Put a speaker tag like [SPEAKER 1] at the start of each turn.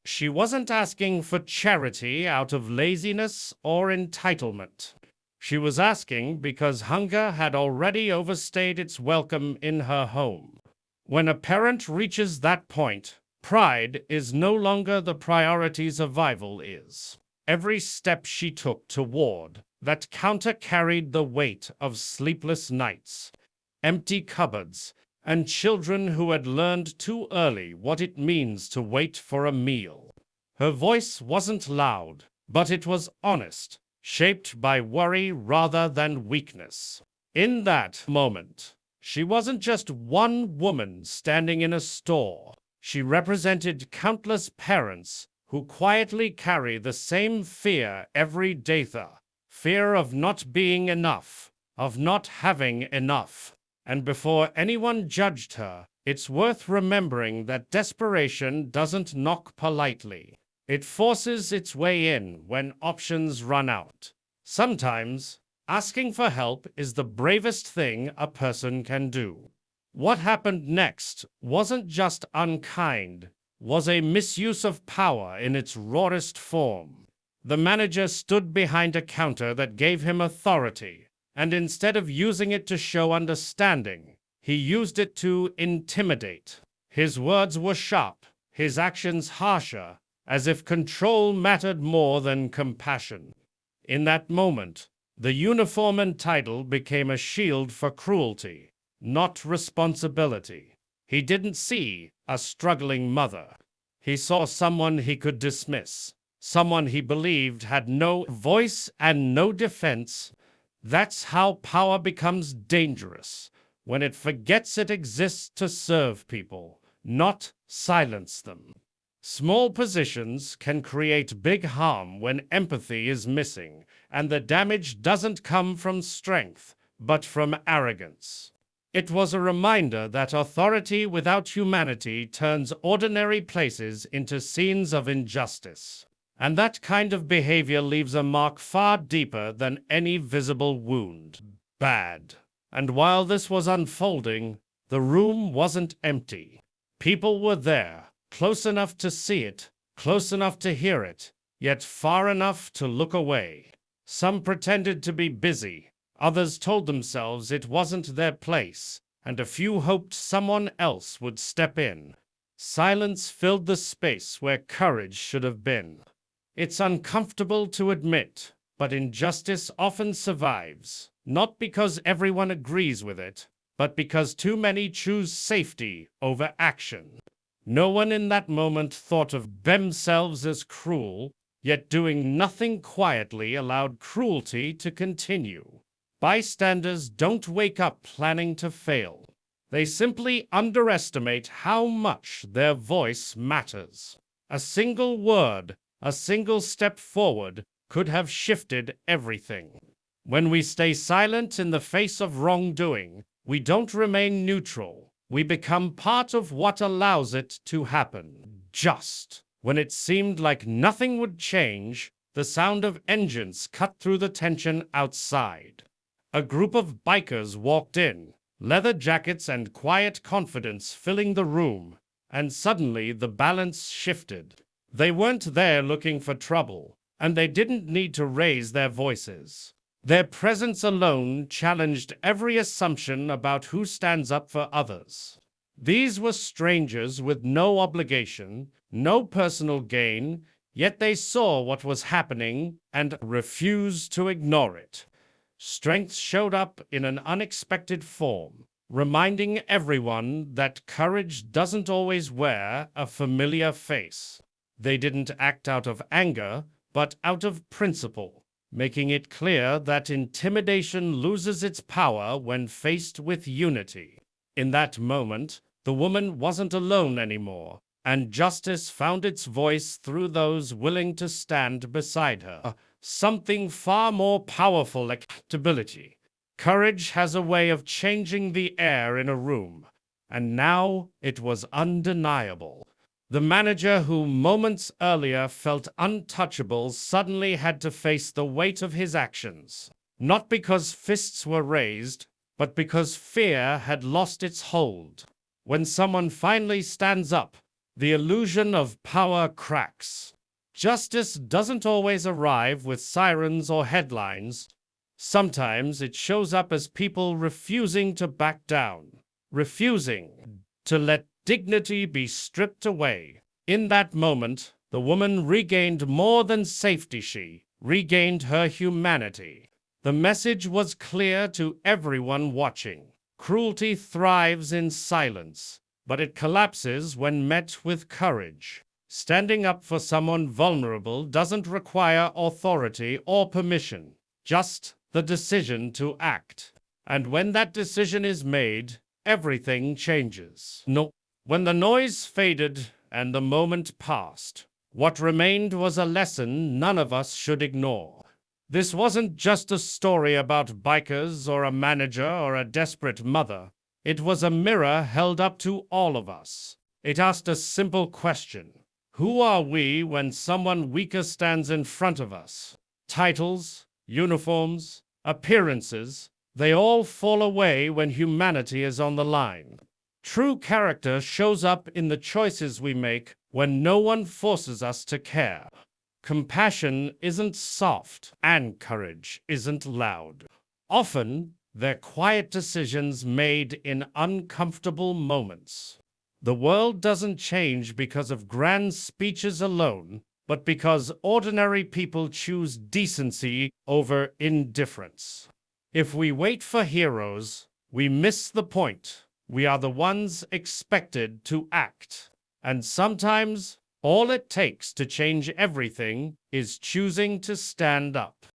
[SPEAKER 1] She wasn't asking for charity out of laziness or entitlement. She was asking because hunger had already overstayed its welcome in her home. When a parent reaches that point, pride is no longer the priority survival is. Every step she took toward that counter carried the weight of sleepless nights, empty cupboards, and children who had learned too early what it means to wait for a meal. Her voice wasn't loud, but it was honest, shaped by worry rather than weakness. In that moment, she wasn't just one woman standing in a store. She represented countless parents who quietly carry the same fear every day. The fear of not being enough, of not having enough. And before anyone judged her, it's worth remembering that desperation doesn't knock politely. It forces its way in when options run out. Sometimes, asking for help is the bravest thing a person can do. What happened next wasn't just unkind, was a misuse of power in its rawest form. The manager stood behind a counter that gave him authority, and instead of using it to show understanding, he used it to intimidate. His words were sharp, his actions harsher, as if control mattered more than compassion. In that moment, the uniform and title became a shield for cruelty, not responsibility. He didn't see a struggling mother. He saw someone he could dismiss, someone he believed had no voice and no defense. That's how power becomes dangerous, when it forgets it exists to serve people, not silence them. Small positions can create big harm when empathy is missing, and the damage doesn't come from strength, but from arrogance. It was a reminder that authority without humanity turns ordinary places into scenes of injustice. And that kind of behavior leaves a mark far deeper than any visible wound. Bad. And while this was unfolding, the room wasn't empty. People were there, close enough to see it, close enough to hear it, yet far enough to look away. Some pretended to be busy, others told themselves it wasn't their place, and a few hoped someone else would step in. Silence filled the space where courage should have been. It's uncomfortable to admit, but injustice often survives, not because everyone agrees with it, but because too many choose safety over action. No one in that moment thought of themselves as cruel, yet doing nothing quietly allowed cruelty to continue. Bystanders don't wake up planning to fail. They simply underestimate how much their voice matters. A single word, a single step forward could have shifted everything. When we stay silent in the face of wrongdoing, we don't remain neutral. We become part of what allows it to happen. Just when it seemed like nothing would change, the sound of engines cut through the tension outside. A group of bikers walked in, leather jackets and quiet confidence filling the room, and suddenly the balance shifted. They weren't there looking for trouble, and they didn't need to raise their voices. Their presence alone challenged every assumption about who stands up for others. These were strangers with no obligation, no personal gain, yet they saw what was happening and refused to ignore it. Strength showed up in an unexpected form, reminding everyone that courage doesn't always wear a familiar face. They didn't act out of anger, but out of principle, making it clear that intimidation loses its power when faced with unity. In that moment, the woman wasn't alone anymore, and justice found its voice through those willing to stand beside her. Something far more powerful, accountability. Courage has a way of changing the air in a room, and now it was undeniable. The manager who moments earlier felt untouchable suddenly had to face the weight of his actions, not because fists were raised, but because fear had lost its hold. When someone finally stands up, The illusion of power cracks. Justice doesn't always arrive with sirens or headlines. Sometimes it shows up as people refusing to back down, refusing to let dignity be stripped away. In that moment, the woman regained more than safety, she regained her humanity. The message was clear to everyone watching. Cruelty thrives in silence, but it collapses when met with courage. Standing up for someone vulnerable doesn't require authority or permission, just the decision to act. And when that decision is made, everything changes. No, when the noise faded and the moment passed, what remained was a lesson none of us should ignore. This wasn't just a story about bikers or a manager or a desperate mother. It was a mirror held up to all of us. It asked a simple question. Who are we when someone weaker stands in front of us? Titles, uniforms, appearances, they all fall away when humanity is on the line. True character shows up in the choices we make when no one forces us to care. Compassion isn't soft, and courage isn't loud. Often, they're quiet decisions made in uncomfortable moments. The world doesn't change because of grand speeches alone, but because ordinary people choose decency over indifference. If we wait for heroes, we miss the point. We are the ones expected to act. And sometimes, all it takes to change everything is choosing to stand up.